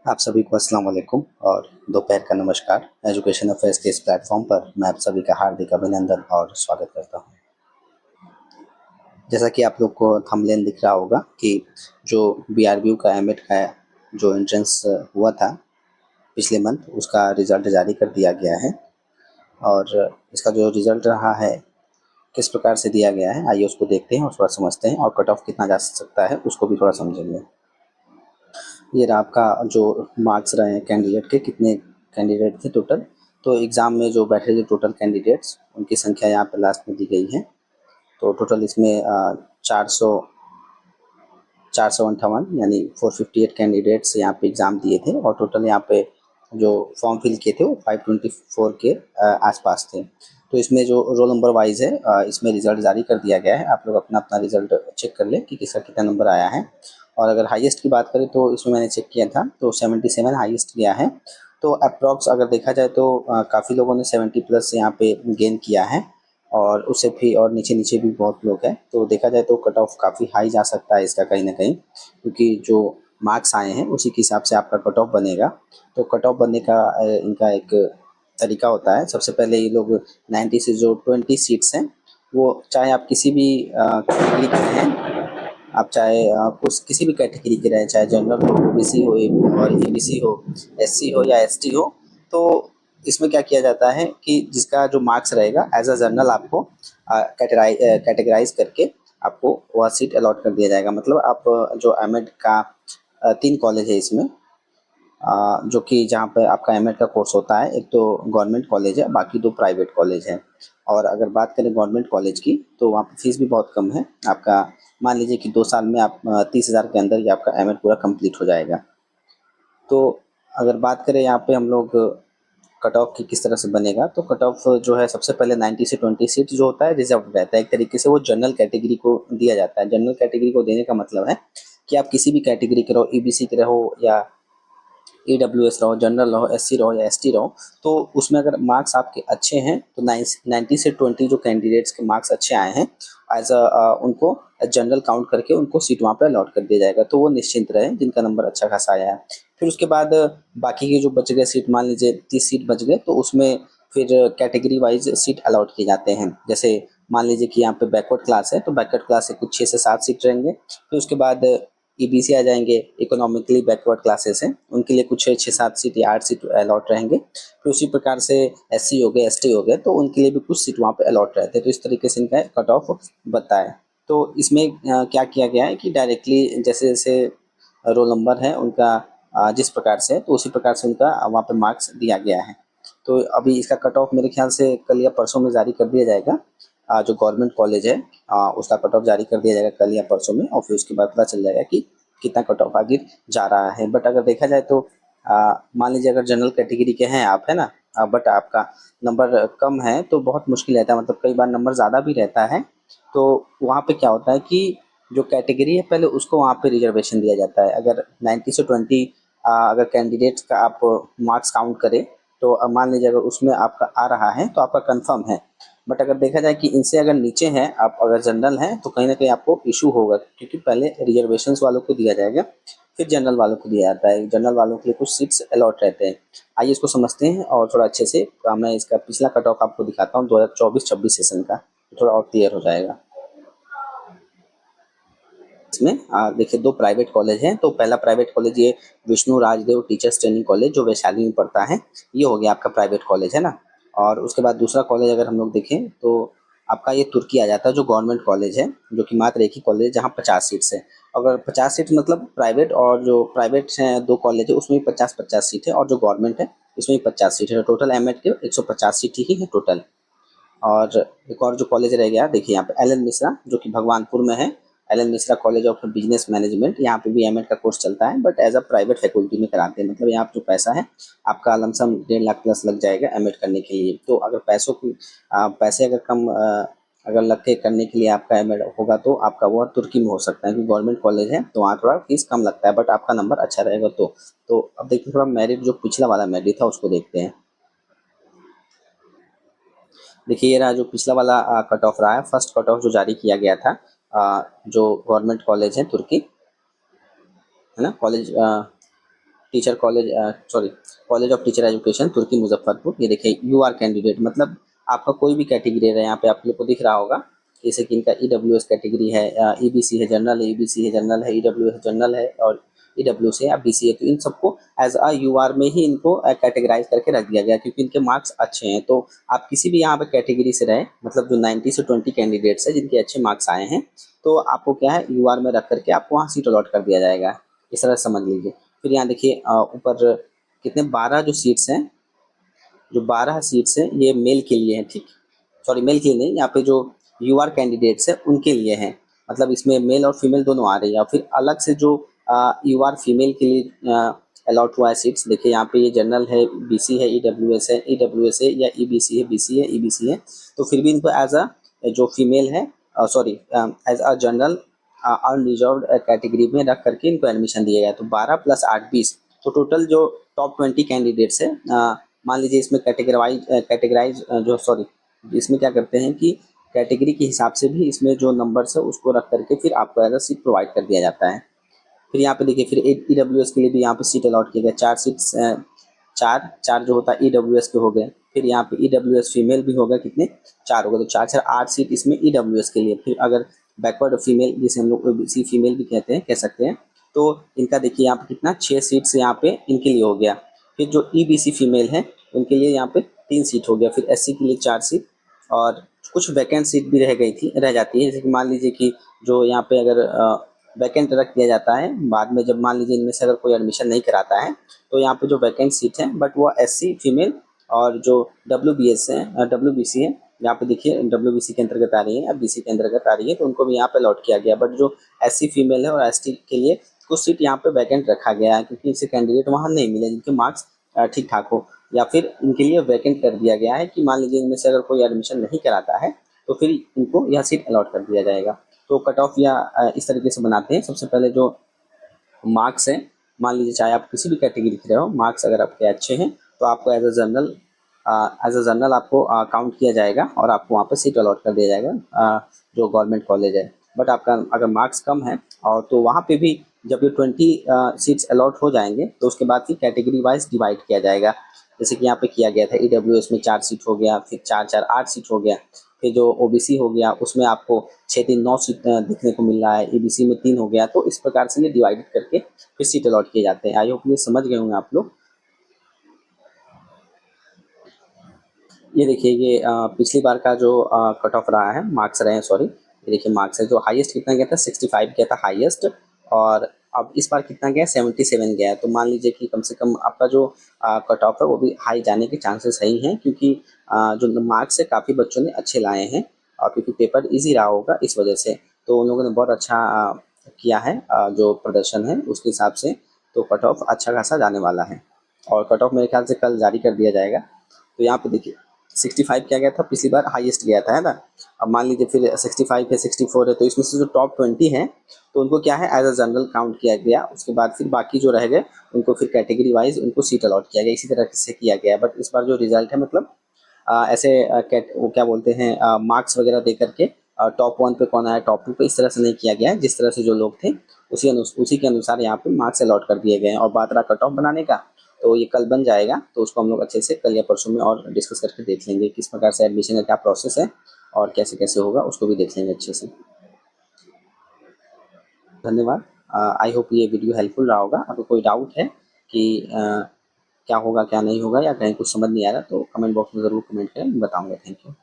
आप सभी को अस्सलाम वालेकुम और दोपहर का नमस्कार। एजुकेशन अफेयर्स के इस प्लेटफॉर्म पर मैं आप सभी का हार्दिक अभिनंदन और स्वागत करता हूं। जैसा कि आप लोग को थंबनेल दिख रहा होगा कि जो बीआरबीयू का एमएड का जो एंट्रेंस हुआ था पिछले मंथ, उसका रिज़ल्ट जारी कर दिया गया है। और इसका जो रिज़ल्ट रहा है, किस प्रकार से दिया गया है, आइए उसको देखते हैं और थोड़ा समझते हैं, और कट ऑफ कितना जा सकता है उसको भी थोड़ा समझेंगे। ये रहा आपका जो मार्क्स रहे हैं कैंडिडेट के, कितने कैंडिडेट थे टोटल। तो एग्ज़ाम में जो बैठे थे टोटल कैंडिडेट्स, उनकी संख्या यहाँ पे लास्ट में दी गई है। तो टोटल इसमें 458 यानी 458 कैंडिडेट्स यहाँ पे एग्ज़ाम दिए थे, और टोटल यहाँ पे जो फॉर्म फिल किए थे वो 524 के आसपास थे। तो इसमें जो रोल नंबर वाइज है, इसमें रिज़ल्ट जारी कर दिया गया है। आप लोग अपना अपना रिज़ल्ट चेक कर लें कि किसका कितना नंबर आया है। और अगर हाईएस्ट की बात करें तो इसमें मैंने चेक किया था तो 77 हाईएस्ट गया है। तो अप्रॉक्स अगर देखा जाए तो काफ़ी लोगों ने 70 प्लस यहाँ पे गेन किया है, और उससे भी और नीचे-नीचे भी बहुत लोग हैं। तो देखा जाए तो कट ऑफ काफ़ी हाई जा सकता है इसका कहीं न कहीं, क्योंकि जो मार्क्स आए हैं उसी के हिसाब से आपका कट ऑफ बनेगा। तो कट ऑफ बनने का इनका एक तरीका होता है। सबसे पहले ये लोग 90 से जो 20 सीट्स हैं, वो चाहे आप किसी भी कैटेगरी के हैं, आप चाहे कुछ किसी भी कैटेगरी के रहें, चाहे जनरल हो, ओबीसी हो और ईबीसी हो, एससी हो या एसटी हो। तो इसमें क्या किया जाता है कि जिसका जो मार्क्स रहेगा एज अ जनरल आपको कैटेगराइज करके आपको वह सीट अलॉट कर दिया जाएगा। मतलब आप जो एमएड का 3 कॉलेज है इसमें, जो कि जहाँ पे आपका एमएड का कोर्स होता है। एक तो गवर्नमेंट कॉलेज है, बाकी 2 प्राइवेट कॉलेज हैं। और अगर बात करें गवर्नमेंट कॉलेज की, तो वहाँ पे फीस भी बहुत कम है। आपका मान लीजिए कि 2 साल में आप 30,000 के अंदर ही आपका एमएड पूरा कंप्लीट हो जाएगा। तो अगर बात करें यहाँ पे हम लोग कट ऑफ की किस तरह से बनेगा, तो कट ऑफ जो है सबसे पहले 90 से 20 सीट जो होता है रिजर्व रहता है। एक तरीके से वो जनरल कैटेगरी को दिया जाता है। जनरल कैटेगरी को देने का मतलब है कि आप किसी भी कैटेगरी के रहो, ईबीसी के रहो या ईडब्ल्यूएस रहो, जनरल रहो, एससी रहो या एसटी रहो, तो उसमें अगर मार्क्स आपके अच्छे हैं तो 90 से 20 जो कैंडिडेट्स के मार्क्स अच्छे आए हैं, एज उनको जनरल काउंट करके उनको सीट वहाँ पे अलॉट कर दिया जाएगा। तो वो निश्चिंत रहे जिनका नंबर अच्छा खासा आया है। फिर उसके बाद बाकी के जो बच गए सीट, मान लीजिए 30 सीट बच गए, तो उसमें फिर कैटेगरी वाइज सीट अलॉट किए जाते हैं। जैसे मान लीजिए कि यहाँ पे बैकवर्ड क्लास है, तो बैकवर्ड क्लास से कुछ 6 से 7 सीट रहेंगे। फिर उसके बाद ईबीसी आ जाएंगे, इकोनॉमिकली बैकवर्ड क्लासेस हैं, उनके लिए कुछ 6-7 सीट या 8 सीट अलॉट रहेंगे। फिर उसी प्रकार से एससी हो गए, एसटी हो गए, तो उनके लिए भी कुछ सीट वहाँ पे अलॉट रहते हैं। तो इस तरीके से इनका कट ऑफ बनता है। तो इसमें क्या किया गया है कि डायरेक्टली जैसे जैसे रोल नंबर है उनका जिस प्रकार से है, तो उसी प्रकार से उनका वहाँ पे मार्क्स दिया गया है। तो अभी इसका कट ऑफ मेरे ख्याल से कल या परसों में जारी कर दिया जाएगा। जो गवर्नमेंट कॉलेज है उसका कट ऑफ जारी कर दिया जाएगा कल या परसों में, और फिर उसके बाद पता चल जाएगा कि कितना कट ऑफ आगे जा रहा है। बट अगर देखा जाए तो मान लीजिए अगर जनरल कैटेगरी के हैं आप, है ना, बट आपका नंबर कम है तो बहुत मुश्किल रहता है। मतलब कई बार नंबर ज़्यादा भी रहता है, तो वहाँ पे क्या होता है कि जो कैटेगरी है पहले उसको वहाँ पे रिजर्वेशन दिया जाता है। अगर 90 से 20 अगर कैंडिडेट्स का आप मार्क्स काउंट करें, तो मान लीजिए अगर उसमें आपका आ रहा है तो आपका कंफर्म है। बट अगर देखा जाए कि इनसे अगर नीचे हैं आप, अगर जनरल हैं, तो कहीं ना कहीं आपको इशू होगा, क्योंकि पहले रिजर्वेशंस वालों को दिया जाएगा, फिर जनरल वालों को दिया जाता है। जनरल वालों के लिए कुछ सीट्स अलॉट रहते हैं। आइए इसको समझते हैं और थोड़ा अच्छे से मैं इसका पिछला कट ऑफ आपको दिखाता हूँ 2024-26 सेशन का, तो थोड़ा और क्लियर हो जाएगा। इसमें देखिए 2 प्राइवेट कॉलेज हैं। तो पहला प्राइवेट कॉलेज ये Vishnu Rajdev teachers training college जो वैशाली में पड़ता है, ये हो गया आपका प्राइवेट कॉलेज, है ना। और उसके बाद दूसरा कॉलेज अगर हम लोग देखें तो आपका ये तुर्की आ जाता है, जो गवर्नमेंट कॉलेज है, जो कि मात्र एक ही कॉलेज है जहाँ 50 सीट्स है। अगर 50 सीट मतलब प्राइवेट, और जो प्राइवेट हैं 2 कॉलेज है उसमें भी 50-50 सीट है, और जो गवर्नमेंट है इसमें भी 50 सीट है। टोटल एमएड के 150 सीट ही है टोटल। और एक और जो कॉलेज रह गया, देखिए यहाँ पे एल एन मिश्रा जो कि भगवानपुर में है। L N Mishra college of business management, यहाँ पे भी एमएड का कोर्स चलता है, but as a private faculty में कराते हैं। मतलब यहाँ पे जो पैसा है आपका लमसम 1.5 लाख प्लस लग जाएगा एमएड करने के लिए। तो अगर पैसों की पैसे अगर कम अगर लग के करने के लिए आपका एमएड होगा, तो आपका वो तुर्की में हो सकता है, क्योंकि गवर्नमेंट कॉलेज है तो वहाँ थोड़ा फीस कम लगता है, बट आपका नंबर अच्छा रहेगा। तो अब देखिए थोड़ा मेरिट, जो पिछला वाला मेरिट था उसको देखते हैं। देखिए ये रहा जो पिछला वाला कट ऑफ रहा है। फर्स्ट कट ऑफ जो जारी किया गया था, जो गवर्नमेंट कॉलेज है तुर्की, है ना, college teacher college sorry college of teacher education Turki Muzaffarpur. ये देखिए यू आर कैंडिडेट, मतलब आपका कोई भी कैटेगरी है, यहाँ पे आप लोग को दिख रहा होगा जैसे कि इनका ईडब्ल्यूएस कैटेगरी है, ईबीसी है जनरल है, ईबीसी है जनरल है, ईडब्ल्यूएस जनरल है और ईडब्ल्यूएस है या बीसी है। तो इन सबको एज अ यूआर में ही इनको कैटेगराइज करके रख दिया गया क्योंकि इनके मार्क्स अच्छे हैं। तो आप किसी भी यहाँ पे कैटेगरी से रहे, मतलब जो 90 से 20 कैंडिडेट्स है जिनके अच्छे मार्क्स आए हैं, तो आपको क्या है यूआर में रख करके आपको वहाँ सीट अलॉट कर दिया जाएगा। इस तरह समझ लीजिए। फिर यहाँ देखिए ऊपर कितने 12 जो सीट्स हैं, जो 12 सीट्स हैं ये मेल के लिए हैं, ठीक, सॉरी मेल के लिए नहीं, यहाँ पे जो यूआर कैंडिडेट्स हैं उनके लिए हैं, मतलब इसमें मेल और फीमेल दोनों आ रही है। और फिर अलग से जो यूआर फीमेल के लिए अलॉट हुआ है सीट्स, देखिए यहाँ पे ये जनरल है, बीसी है, ईडब्ल्यूएस है, ईडब्ल्यूएस है या ईबीसी है, बीसी है, ईबीसी है, तो फिर भी इनको एज अ जो फीमेल है sorry as a general unreserved category में रख करके इनको एडमिशन दिया गया। तो 12 + 8 20, तो टोटल जो टॉप 20 कैंडिडेट्स है, मान लीजिए इसमें कैटेगराइज जो सॉरी इसमें क्या करते हैं कि कैटेगरी के हिसाब से भी इसमें जो नंबर्स है उसको रख करके फिर आपको एज अ सीट प्रोवाइड कर दिया जाता है। फिर यहाँ पे देखिए फिर ईडब्ल्यूएस के लिए भी यहाँ पे सीट अलॉट किया गया, 4 सीट्स, चार चार जो होता है ईडब्ल्यूएस के हो गए। फिर यहाँ पे ईडब्ल्यूएस फीमेल भी होगा, कितने 4 हो गए, तो 4 4 8 सीट इसमें ईडब्ल्यूएस के लिए। फिर अगर बैकवर्ड फीमेल जिसे हम लोग ओबीसी फीमेल भी कहते हैं, कह सकते हैं, तो इनका देखिए यहाँ पे कितना 6 सीट्स यहाँ पे इनके लिए हो गया। फिर जो ईबीसी फीमेल है उनके लिए यहाँ पे 3 सीट हो गया। फिर एससी के लिए 4 सीट और कुछ वैकेंट सीट भी रह जाती है, जैसे कि मान लीजिए कि जो यहाँ पे अगर वैकेंट रख दिया जाता है बाद में, जब मान लीजिए इनमें से अगर कोई एडमिशन नहीं कराता है तो यहाँ पे जो वैकेंट सीट है बट वो एससी फीमेल और जो डब्ल्यूबीएस है डब्ल्यूबीसी है, यहाँ पे देखिए डब्ल्यूबीसी के अंतर्गत आ रही है या बीसी के अंतर्गत आ रही है, तो उनको भी यहाँ पे अलॉट किया गया। बट जो एससी फीमेल है और एसटी के लिए कुछ सीट यहाँ पे वैकेंट रखा गया है क्योंकि इसे कैंडिडेट वहाँ नहीं मिले जिनके मार्क्स ठीक ठाक हो, या फिर इनके लिए वैकेंट कर दिया गया है कि मान लीजिए इनमें से अगर कोई एडमिशन नहीं कराता है तो फिर इनको यह सीट अलॉट कर दिया जाएगा। तो कट ऑफ या इस तरीके से बनाते हैं। सबसे पहले जो मार्क्स हैं, मान लीजिए चाहे आप किसी भी कैटेगरी के रहे हो, मार्क्स अगर आपके अच्छे हैं तो आपको एज अ जनरल आपको काउंट किया जाएगा और आपको वहाँ पर सीट अलॉट कर दिया जाएगा जो गवर्नमेंट कॉलेज है। बट आपका अगर मार्क्स कम है और तो वहाँ पे भी जब ये 20 सीट्स अलॉट हो जाएंगे तो उसके बाद फिर कैटेगरी वाइज डिवाइड किया जाएगा। जैसे कि यहाँ पे किया गया था ईडब्ल्यूएस में 4 सीट हो गया, फिर 4 4 8 सीट हो गया। फिर जो ओबीसी हो गया उसमें आपको 6 3 9 सीट देखने को मिल रहा है, ईबीसी में 3 हो गया। तो इस प्रकार से ये डिवाइड करके फिर सीट अलॉट किए जाते हैं। आई होप ये समझ गए होंगे आप लोग। ये देखिए ये पिछली बार का जो कट ऑफ रहा है, मार्क्स रहे हैं सॉरी, ये देखिए मार्क्स है, जो हाईएस्ट कितना गया था 65 गया था हाईएस्ट, और अब इस बार कितना गया 77 गया है। तो मान लीजिए कि कम से कम आपका जो कट ऑफ है वो भी हाई जाने के चांसेस सही हैं क्योंकि जो मार्क्स है काफ़ी बच्चों ने अच्छे लाए हैं और क्योंकि पेपर ईजी रहा होगा इस वजह से, तो उन लोगों ने बहुत अच्छा किया है जो प्रदर्शन है उसके हिसाब से। तो कट ऑफ अच्छा खासा जाने वाला है और कट ऑफ मेरे ख्याल से कल जारी कर दिया जाएगा। तो यहाँ पे देखिए 65 क्या गया था पिछली बार हाईएस्ट गया था, है ना। अब मान लीजिए फिर 65 है 64 है, तो इसमें से जो टॉप 20 है तो उनको क्या है एज अ जनरल काउंट किया गया। उसके बाद फिर बाकी जो रह गए उनको फिर कैटेगरी वाइज उनको सीट अलॉट किया गया, इसी तरह से किया गया। बट इस बार जो रिजल्ट है मतलब ऐसे वो क्या बोलते हैं मार्क्स वगैरह दे करके टॉप 1 पे कौन आया टॉप 2 पे इस तरह से नहीं किया गया है। जिस तरह से जो लोग थे उसी के अनुसार यहाँ पे मार्क्स अलॉट कर दिए गए हैं। और बात रहा कट ऑफ बनाने का, तो ये कल बन जाएगा, तो उसको हम लोग अच्छे से कल या परसों में और डिस्कस करके देख लेंगे किस प्रकार से एडमिशन का क्या प्रोसेस है और कैसे कैसे होगा उसको भी देख लेंगे अच्छे से। धन्यवाद। आई होप ये वीडियो हेल्पफुल रहा होगा। अगर कोई डाउट है कि क्या होगा क्या नहीं होगा या कहीं कुछ समझ नहीं आ रहा तो कमेंट बॉक्स में ज़रूर कमेंट करें, मैं बताऊँगा। Thank you.